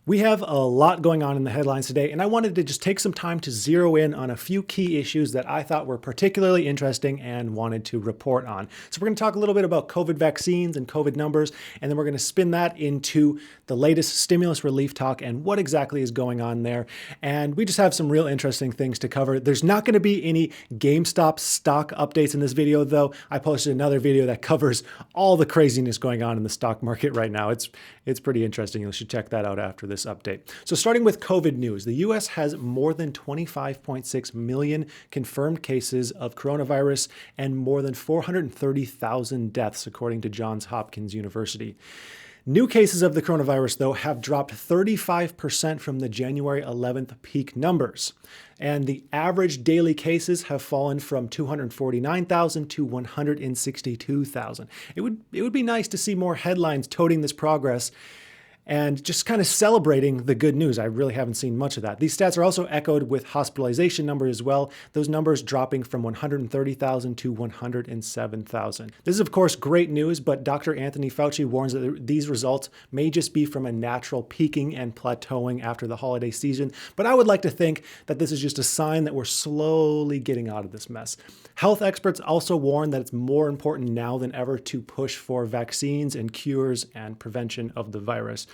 We have a lot going on in the headlines today, and I wanted to just take some time to zero in on a few key issues that I thought were particularly interesting and wanted to report on. So we're going to talk a little bit about COVID vaccines and COVID numbers, and then we're going to spin that into the latest stimulus relief talk and what exactly is going on there. And we just have some real interesting things to cover. There's not going to be any GameStop stock updates in this video, though. I posted another video that covers all the craziness going on in the stock market right now. It's pretty interesting. You should check that out after this update. So starting with COVID news, the US has more than 25.6 million confirmed cases of coronavirus and more than 430,000 deaths, according to Johns Hopkins University. New cases of the coronavirus, though, have dropped 35% from the January 11th peak numbers. And the average daily cases have fallen from 249,000 to 162,000. It would be nice to see more headlines toting this progress and just kind of celebrating the good news. I really haven't seen much of that. These stats are also echoed with hospitalization numbers as well, those numbers dropping from 130,000 to 107,000. This is, of course, great news, but Dr. Anthony Fauci warns that these results may just be from a natural peaking and plateauing after the holiday season. But I would like to think that this is just a sign that we're slowly getting out of this mess. Health experts also warn that it's more important now than ever to push for vaccines and cures and prevention of the virus.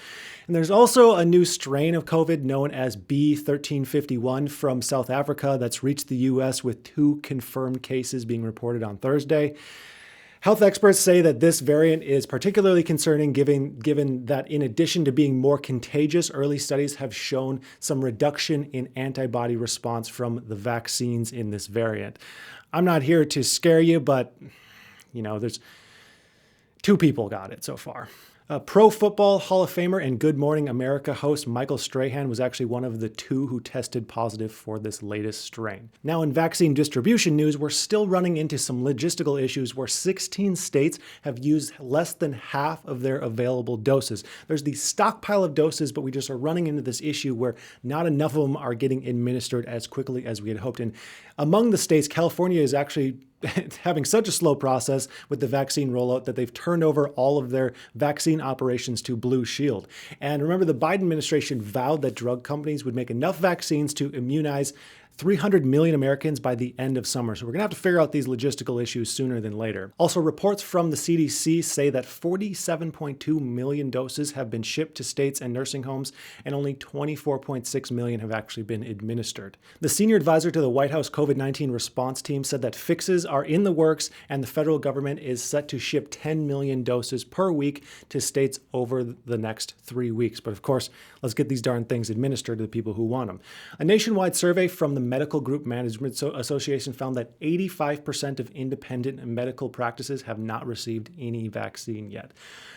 And there's also a new strain of COVID known as B1351 from South Africa that's reached the US with 2 confirmed cases being reported on Thursday. Health experts say that this variant is particularly concerning given that in addition to being more contagious, early studies have shown some reduction in antibody response from the vaccines in this variant. I'm not here to scare you, but there's 2 people got it so far. Pro Football Hall of Famer and Good Morning America host Michael Strahan was actually one of the 2 who tested positive for this latest strain. Now, in vaccine distribution news, we're still running into some logistical issues where 16 states have used less than half of their available doses. There's the stockpile of doses, but we just are running into this issue where not enough of them are getting administered as quickly as we had hoped. And among the states, California is actually having such a slow process with the vaccine rollout that they've turned over all of their vaccine operations to Blue Shield. And remember, the Biden administration vowed that drug companies would make enough vaccines to immunize 300 million Americans by the end of summer. So we're going to have to figure out these logistical issues sooner than later. Also, reports from the CDC say that 47.2 million doses have been shipped to states and nursing homes, and only 24.6 million have actually been administered. The senior advisor to the White House COVID-19 response team said that fixes are in the works, and the federal government is set to ship 10 million doses per week to states over the next 3 weeks. But of course, let's get these darn things administered to the people who want them. A nationwide survey from the Medical Group Management Association found that 85% of independent medical practices have not received any vaccine yet.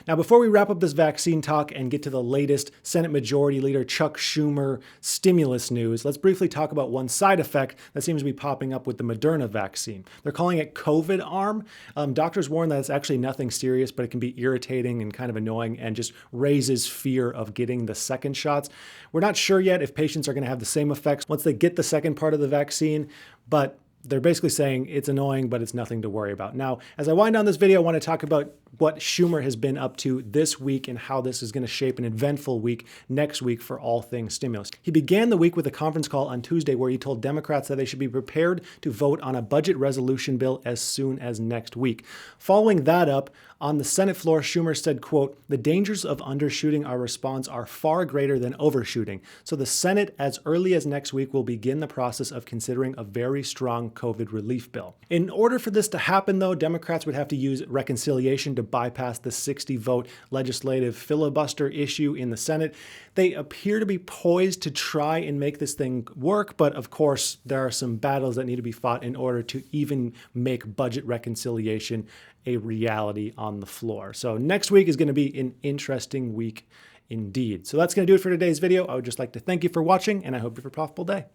Now, before we wrap up this vaccine talk and get to the latest Senate Majority Leader Chuck Schumer stimulus news, let's briefly talk about one side effect that seems to be popping up with the Moderna vaccine. They're calling it COVID arm. Doctors warn that it's actually nothing serious, but it can be irritating and kind of annoying and just raises fear of getting the second shots. We're not sure yet if patients are going to have the same effects once they get the second part of the vaccine, but they're basically saying it's annoying, but it's nothing to worry about. Now, as I wind down this video, I want to talk about what Schumer has been up to this week and how this is going to shape an eventful week next week for all things stimulus. He began the week with a conference call on Tuesday where he told Democrats that they should be prepared to vote on a budget resolution bill as soon as next week. Following that up, on the Senate floor, Schumer said, quote, "The dangers of undershooting our response are far greater than overshooting. So the Senate, as early as next week, will begin the process of considering a very strong COVID relief bill." In order for this to happen, though, Democrats would have to use reconciliation to bypass the 60-vote legislative filibuster issue in the Senate. They appear to be poised to try and make this thing work, but of course, there are some battles that need to be fought in order to even make budget reconciliation a reality on the floor. So next week is going to be an interesting week indeed. So that's going to do it for today's video. I would just like to thank you for watching, and I hope you have a profitable day.